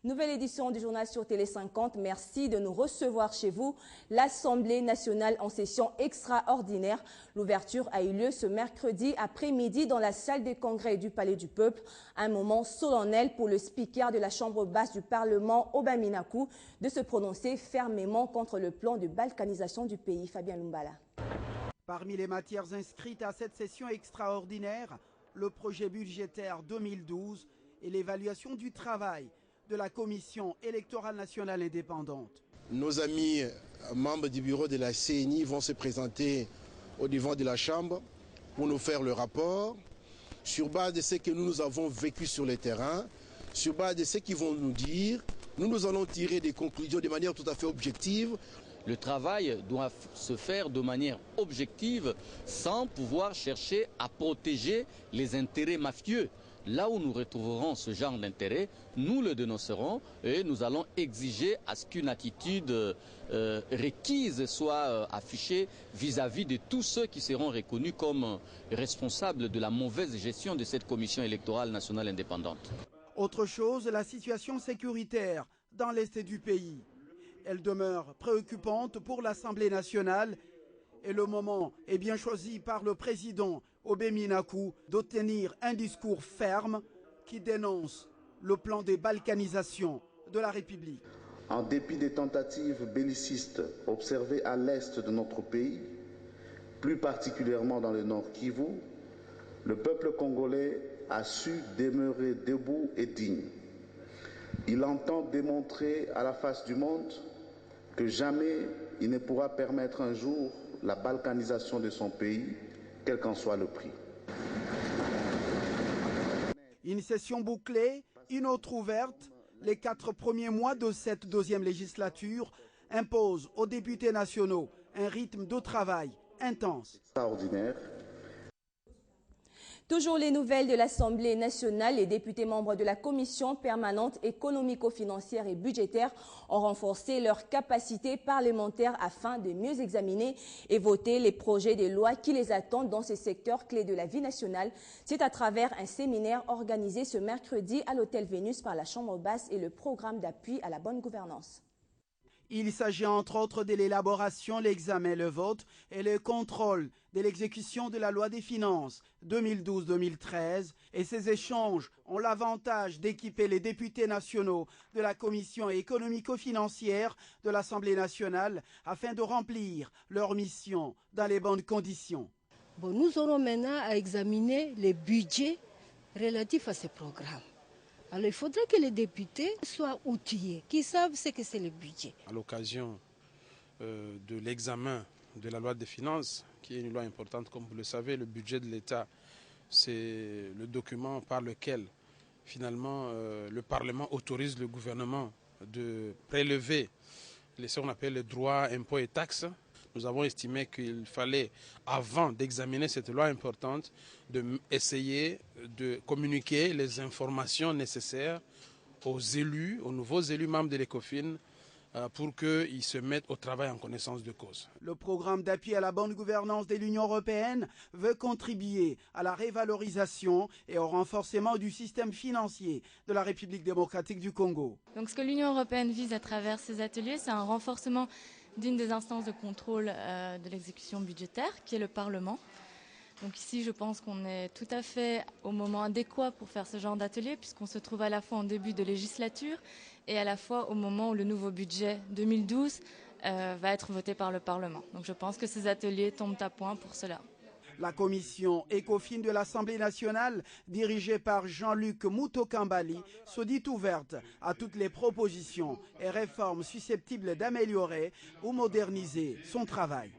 Nouvelle édition du journal sur Télé 50. Merci de nous recevoir chez vous. L'Assemblée nationale en session extraordinaire. L'ouverture a eu lieu ce mercredi après-midi dans la salle des congrès du Palais du Peuple. Un moment solennel pour le speaker de la Chambre basse du Parlement, Aubin Minakou, de se prononcer fermement contre le plan de balkanisation du pays. Fabien Lumbala. Parmi les matières inscrites à cette session extraordinaire, le projet budgétaire 2012 et l'évaluation du travail de la Commission électorale nationale indépendante. Nos amis membres du bureau de la CENI vont se présenter au devant de la Chambre pour nous faire le rapport sur base de ce que nous avons vécu sur le terrain, sur base de ce qu'ils vont nous dire. Nous allons tirer des conclusions de manière tout à fait objective. Le travail doit se faire de manière objective sans pouvoir chercher à protéger les intérêts mafieux. Là où nous retrouverons ce genre d'intérêt, nous le dénoncerons et nous allons exiger à ce qu'une attitude requise soit affichée vis-à-vis de tous ceux qui seront reconnus comme responsables de la mauvaise gestion de cette commission électorale nationale indépendante. Autre chose, la situation sécuritaire dans l'est du pays. Elle demeure préoccupante pour l'Assemblée nationale et le moment est bien choisi par le président Aubin Minakou d'obtenir un discours ferme qui dénonce le plan de balkanisation de la République. En dépit des tentatives bellicistes observées à l'est de notre pays, plus particulièrement dans le nord Kivu, le peuple congolais a su demeurer debout et digne. Il entend démontrer à la face du monde que jamais il ne pourra permettre un jour la balkanisation de son pays, quel qu'en soit le prix. Une session bouclée, une autre ouverte. Les 4 premiers mois de cette deuxième législature imposent aux députés nationaux un rythme de travail intense. Extraordinaire. Toujours les nouvelles de l'Assemblée nationale, les députés membres de la Commission permanente économico-financière et budgétaire ont renforcé leurs capacités parlementaires afin de mieux examiner et voter les projets de loi qui les attendent dans ces secteurs clés de la vie nationale. C'est à travers un séminaire organisé ce mercredi à l'Hôtel Vénus par la Chambre basse et le programme d'appui à la bonne gouvernance. Il s'agit entre autres de l'élaboration, l'examen, le vote et le contrôle de l'exécution de la loi des finances 2012-2013 et ces échanges ont l'avantage d'équiper les députés nationaux de la Commission économico-financière de l'Assemblée nationale afin de remplir leur mission dans les bonnes conditions. Nous aurons maintenant à examiner les budgets relatifs à ces programmes. Alors il faudrait que les députés soient outillés, qu'ils savent ce que c'est le budget. À l'occasion de l'examen de la loi des finances, qui est une loi importante, comme vous le savez, le budget de l'État, c'est le document par lequel finalement le Parlement autorise le gouvernement de prélever ce qu'on appelle les droits, impôts et taxes. Nous avons estimé qu'il fallait, avant d'examiner cette loi importante, essayer de communiquer les informations nécessaires aux élus, aux nouveaux élus membres de l'ECOFIN, pour qu'ils se mettent au travail en connaissance de cause. Le programme d'appui à la bonne gouvernance de l'Union européenne veut contribuer à la révalorisation et au renforcement du système financier de la République démocratique du Congo. Donc ce que l'Union européenne vise à travers ces ateliers, c'est un renforcement d'une des instances de contrôle de l'exécution budgétaire, qui est le Parlement. Donc ici, je pense qu'on est tout à fait au moment adéquat pour faire ce genre d'atelier, puisqu'on se trouve à la fois en début de législature et à la fois au moment où le nouveau budget 2012 va être voté par le Parlement. Donc je pense que ces ateliers tombent à point pour cela. La commission ECOFIN de l'Assemblée nationale, dirigée par Jean-Luc Mouto-Kambali, se dit ouverte à toutes les propositions et réformes susceptibles d'améliorer ou moderniser son travail.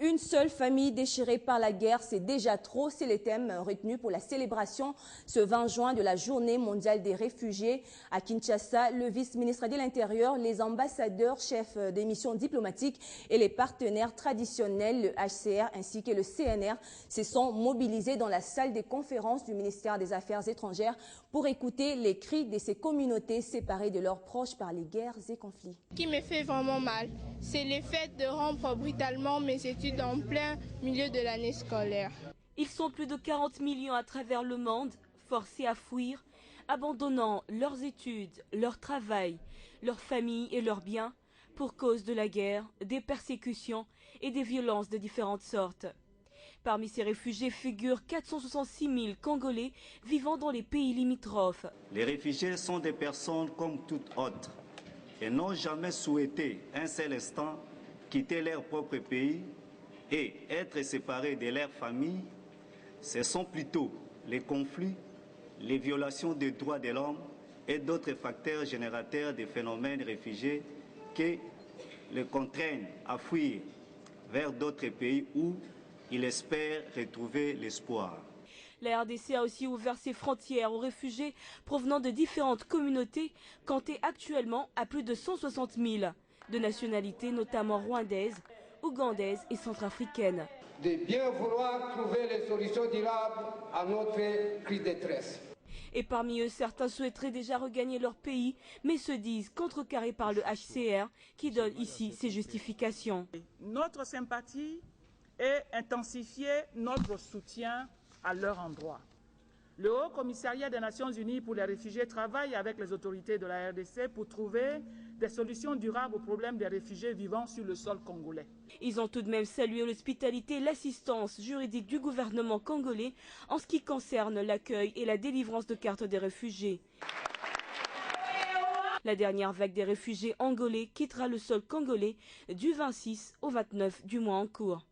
Une seule famille déchirée par la guerre, c'est déjà trop. C'est le thème retenu pour la célébration ce 20 juin de la Journée mondiale des réfugiés à Kinshasa. Le vice-ministre de l'Intérieur, les ambassadeurs, chefs des missions diplomatiques et les partenaires traditionnels, le HCR ainsi que le CNR, se sont mobilisés dans la salle des conférences du ministère des Affaires étrangères pour écouter les cris de ces communautés séparées de leurs proches par les guerres et conflits. Ce qui me fait vraiment mal, c'est le fait de rompre brutalement mes études en plein milieu de l'année scolaire. Ils sont plus de 40 millions à travers le monde, forcés à fuir, abandonnant leurs études, leur travail, leur famille et leurs biens pour cause de la guerre, des persécutions et des violences de différentes sortes. Parmi ces réfugiés figurent 466 000 Congolais vivant dans les pays limitrophes. Les réfugiés sont des personnes comme toutes autres et n'ont jamais souhaité un seul instant quitter leur propre pays et être séparés de leur famille. Ce sont plutôt les conflits, les violations des droits de l'homme et d'autres facteurs générateurs des phénomènes réfugiés qui les contraignent à fuir vers d'autres pays où ils espèrent retrouver l'espoir. La RDC a aussi ouvert ses frontières aux réfugiés provenant de différentes communautés, comptées actuellement à plus de 160 000, de nationalités notamment rwandaises, ougandaises et centrafricaines. De bien vouloir trouver les solutions durables à notre crise de détresse. Et parmi eux, certains souhaiteraient déjà regagner leur pays, mais se disent contrecarrés par le HCR, qui donne ici ses justifications. Notre sympathie et intensifier notre soutien à leur endroit. Le Haut Commissariat des Nations Unies pour les réfugiés travaille avec les autorités de la RDC pour trouver des solutions durables aux problèmes des réfugiés vivant sur le sol congolais. Ils ont tout de même salué l'hospitalité et l'assistance juridique du gouvernement congolais en ce qui concerne l'accueil et la délivrance de cartes des réfugiés. La dernière vague des réfugiés angolais quittera le sol congolais du 26 au 29 du mois en cours.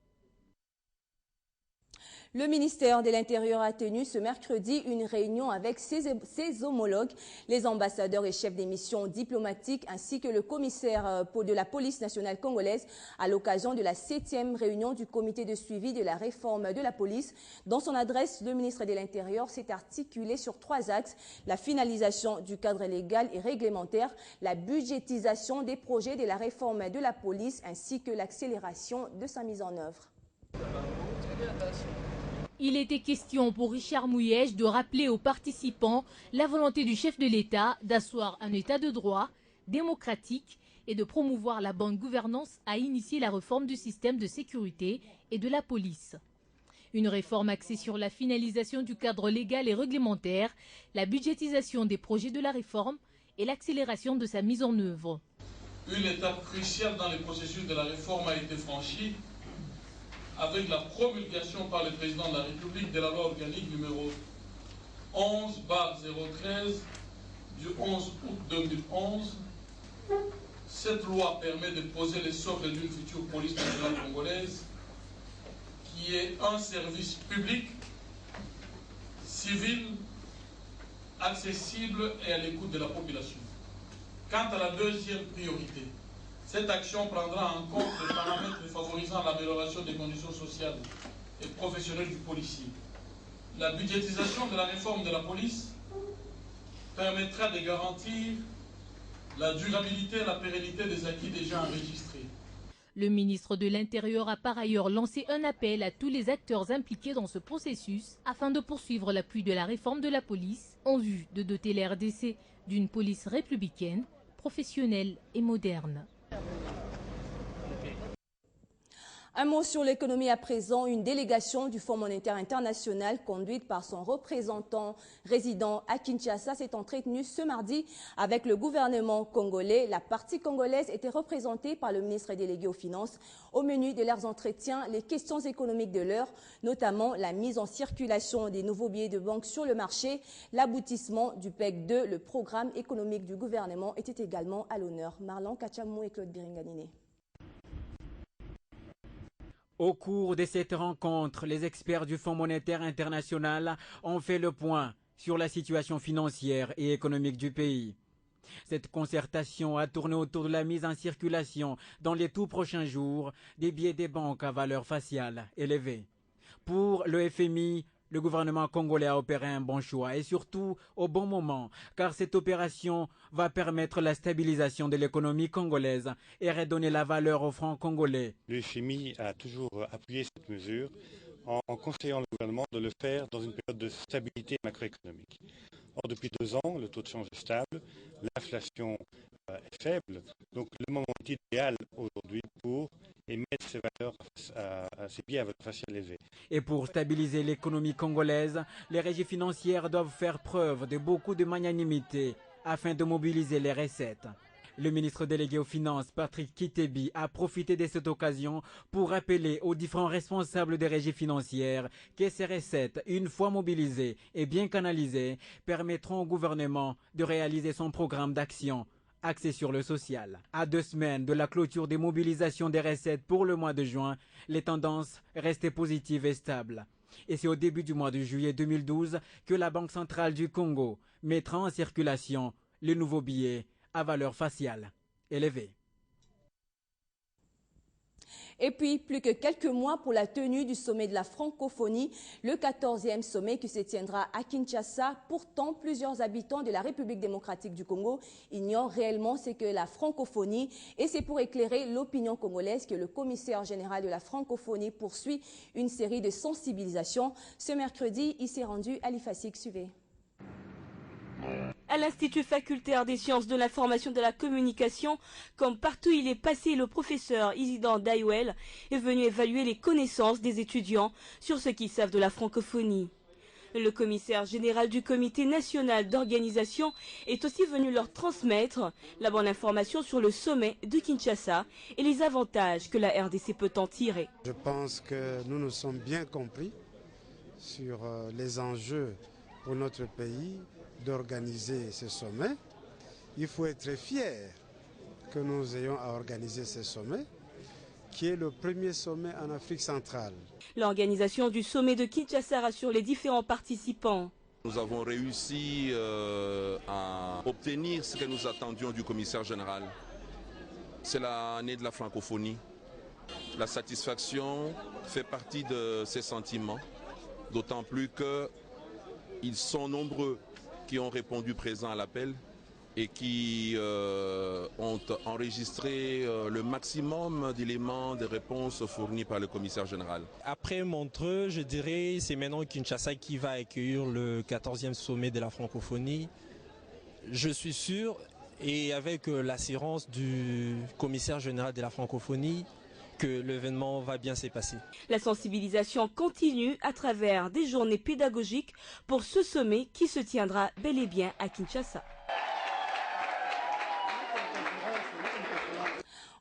Le ministère de l'Intérieur a tenu ce mercredi une réunion avec ses homologues, les ambassadeurs et chefs des missions diplomatiques ainsi que le commissaire de la police nationale congolaise à l'occasion de la 7e réunion du comité de suivi de la réforme de la police. Dans son adresse, le ministre de l'Intérieur s'est articulé sur 3 axes: la finalisation du cadre légal et réglementaire, la budgétisation des projets de la réforme de la police ainsi que l'accélération de sa mise en œuvre. Il était question pour Richard Mouyège de rappeler aux participants la volonté du chef de l'État d'asseoir un État de droit, démocratique et de promouvoir la bonne gouvernance à initier la réforme du système de sécurité et de la police. Une réforme axée sur la finalisation du cadre légal et réglementaire, la budgétisation des projets de la réforme et l'accélération de sa mise en œuvre. Une étape cruciale dans le processus de la réforme a été franchie avec la promulgation par le président de la République de la loi organique numéro 11/013 du 11 août 2011. Cette loi permet de poser le socle d'une future police nationale congolaise qui est un service public, civil, accessible et à l'écoute de la population. Quant à la deuxième priorité, cette action prendra en compte les paramètres favorisant l'amélioration des conditions sociales et professionnelles du policier. La budgétisation de la réforme de la police permettra de garantir la durabilité et la pérennité des acquis déjà enregistrés. Le ministre de l'Intérieur a par ailleurs lancé un appel à tous les acteurs impliqués dans ce processus afin de poursuivre l'appui de la réforme de la police en vue de doter la RDC d'une police républicaine, professionnelle et moderne. Un mot sur l'économie à présent. Une délégation du Fonds monétaire international conduite par son représentant résident à Kinshasa s'est entretenue ce mardi avec le gouvernement congolais. La partie congolaise était représentée par le ministre délégué aux Finances. Au menu de leurs entretiens, les questions économiques de l'heure, notamment la mise en circulation des nouveaux billets de banque sur le marché, l'aboutissement du PEC 2, le programme économique du gouvernement était également à l'honneur. Marlon Kachamou et Claude Biringanine. Au cours de cette rencontre, les experts du Fonds monétaire international ont fait le point sur la situation financière et économique du pays. Cette concertation a tourné autour de la mise en circulation dans les tout prochains jours des billets des banques à valeur faciale élevée. Pour le FMI, le gouvernement congolais a opéré un bon choix et surtout au bon moment, car cette opération va permettre la stabilisation de l'économie congolaise et redonner la valeur au franc congolais. Le FMI a toujours appuyé cette mesure en conseillant le gouvernement de le faire dans une période de stabilité macroéconomique. Or, depuis 2 ans, le taux de change est stable, l'inflation est faible. Donc le moment est idéal aujourd'hui pour émettre ces valeurs à ces biais à votre facial élevé. Et pour stabiliser l'économie congolaise, les régies financières doivent faire preuve de beaucoup de magnanimité afin de mobiliser les recettes. Le ministre délégué aux Finances, Patrick Kitebi, a profité de cette occasion pour rappeler aux différents responsables des régies financières que ces recettes, une fois mobilisées et bien canalisées, permettront au gouvernement de réaliser son programme d'action axé sur le social. À 2 semaines de la clôture des mobilisations des recettes pour le mois de juin, les tendances restaient positives et stables. Et c'est au début du mois de juillet 2012 que la Banque centrale du Congo mettra en circulation les nouveaux billets à valeur faciale élevée. Et puis, plus que quelques mois pour la tenue du sommet de la francophonie, le 14e sommet qui se tiendra à Kinshasa. Pourtant, plusieurs habitants de la République démocratique du Congo ignorent réellement ce que la francophonie. Et c'est pour éclairer l'opinion congolaise que le commissaire général de la francophonie poursuit une série de sensibilisations. Ce mercredi, il s'est rendu à l'IFASIC. Suivez. À l'Institut facultaire des sciences de l'information et de la communication, comme partout il est passé, le professeur Isidore Dayouel est venu évaluer les connaissances des étudiants sur ce qu'ils savent de la francophonie. Le commissaire général du comité national d'organisation est aussi venu leur transmettre la bonne information sur le sommet de Kinshasa et les avantages que la RDC peut en tirer. Je pense que nous nous sommes bien compris sur les enjeux pour notre pays d'organiser ce sommet. Il faut être fier que nous ayons à organiser ce sommet, qui est le premier sommet en Afrique centrale. L'organisation du sommet de Kinshasa rassure les différents participants. Nous avons réussi à obtenir ce que nous attendions du commissaire général. C'est l'année de la francophonie. La satisfaction fait partie de ces sentiments, d'autant plus qu'ils sont nombreux qui ont répondu présent à l'appel et qui ont enregistré le maximum d'éléments de réponses fournis par le commissaire général. Après Montreux, je dirais c'est maintenant Kinshasa qui va accueillir le 14e sommet de la francophonie. Je suis sûr, et avec l'assurance du commissaire général de la francophonie, que l'événement va bien se passer. La sensibilisation continue à travers des journées pédagogiques pour ce sommet qui se tiendra bel et bien à Kinshasa.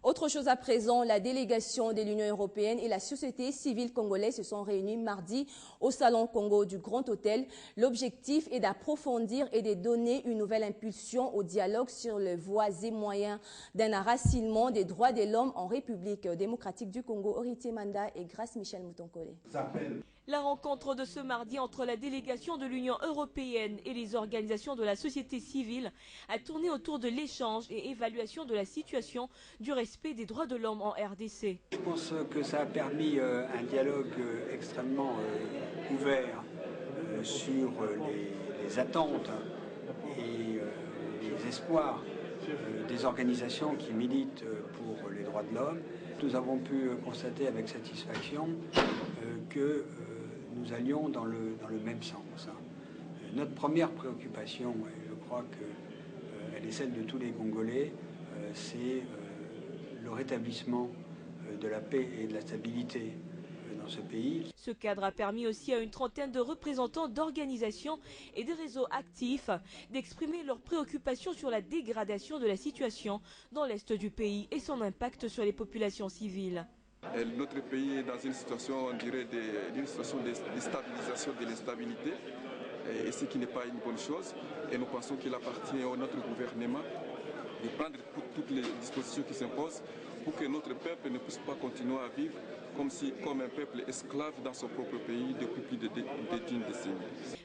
Autre chose à présent, la délégation de l'Union européenne et la société civile congolaise se sont réunis mardi au Salon Congo du Grand Hôtel. L'objectif est d'approfondir et de donner une nouvelle impulsion au dialogue sur les voies et moyens d'un enracinement des droits de l'homme en République démocratique du Congo. Oritier Manda et Grâce Michel Moutonkole. La rencontre de ce mardi entre la délégation de l'Union européenne et les organisations de la société civile a tourné autour de l'échange et évaluation de la situation du respect des droits de l'homme en RDC. Je pense que ça a permis un dialogue extrêmement ouvert sur les attentes et les espoirs des organisations qui militent pour les droits de l'homme. Nous avons pu constater avec satisfaction que nous allions dans le même sens. Notre première préoccupation, et je crois qu'elle est celle de tous les Congolais, c'est le rétablissement de la paix et de la stabilité dans ce pays. Ce cadre a permis aussi à une trentaine de représentants d'organisations et de réseaux actifs d'exprimer leurs préoccupations sur la dégradation de la situation dans l'est du pays et son impact sur les populations civiles. Notre pays est dans une situation, on dirait, d'une situation de déstabilisation, de l'instabilité, et ce qui n'est pas une bonne chose. Et nous pensons qu'il appartient à notre gouvernement de prendre toutes les dispositions qui s'imposent pour que notre peuple ne puisse pas continuer à vivre comme un peuple esclave dans son propre pays depuis plus d'une décennie.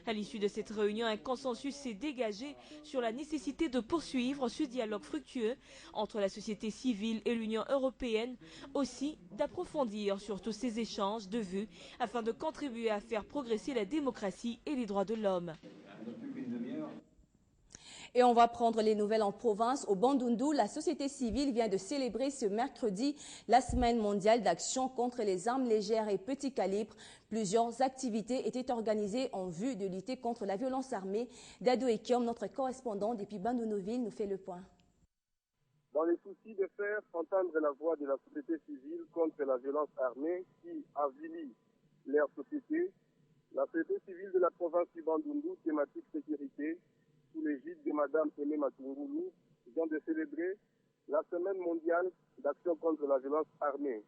À l'issue de cette réunion, un consensus s'est dégagé sur la nécessité de poursuivre ce dialogue fructueux entre la société civile et l'Union européenne, aussi d'approfondir sur tous ces échanges de vues afin de contribuer à faire progresser la démocratie et les droits de l'homme. Et on va prendre les nouvelles en province. Au Bandundu, la société civile vient de célébrer ce mercredi la semaine mondiale d'action contre les armes légères et petits calibres. Plusieurs activités étaient organisées en vue de lutter contre la violence armée. Dado Ekiom, notre correspondant depuis Bandundu-Ville, nous fait le point. Dans le souci de faire entendre la voix de la société civile contre la violence armée qui avilit leur société, la société civile de la province du Bandundu, thématique sécurité, sous l'égide de Mme Aimé Matungulu, vient de célébrer la Semaine mondiale d'action contre la violence armée.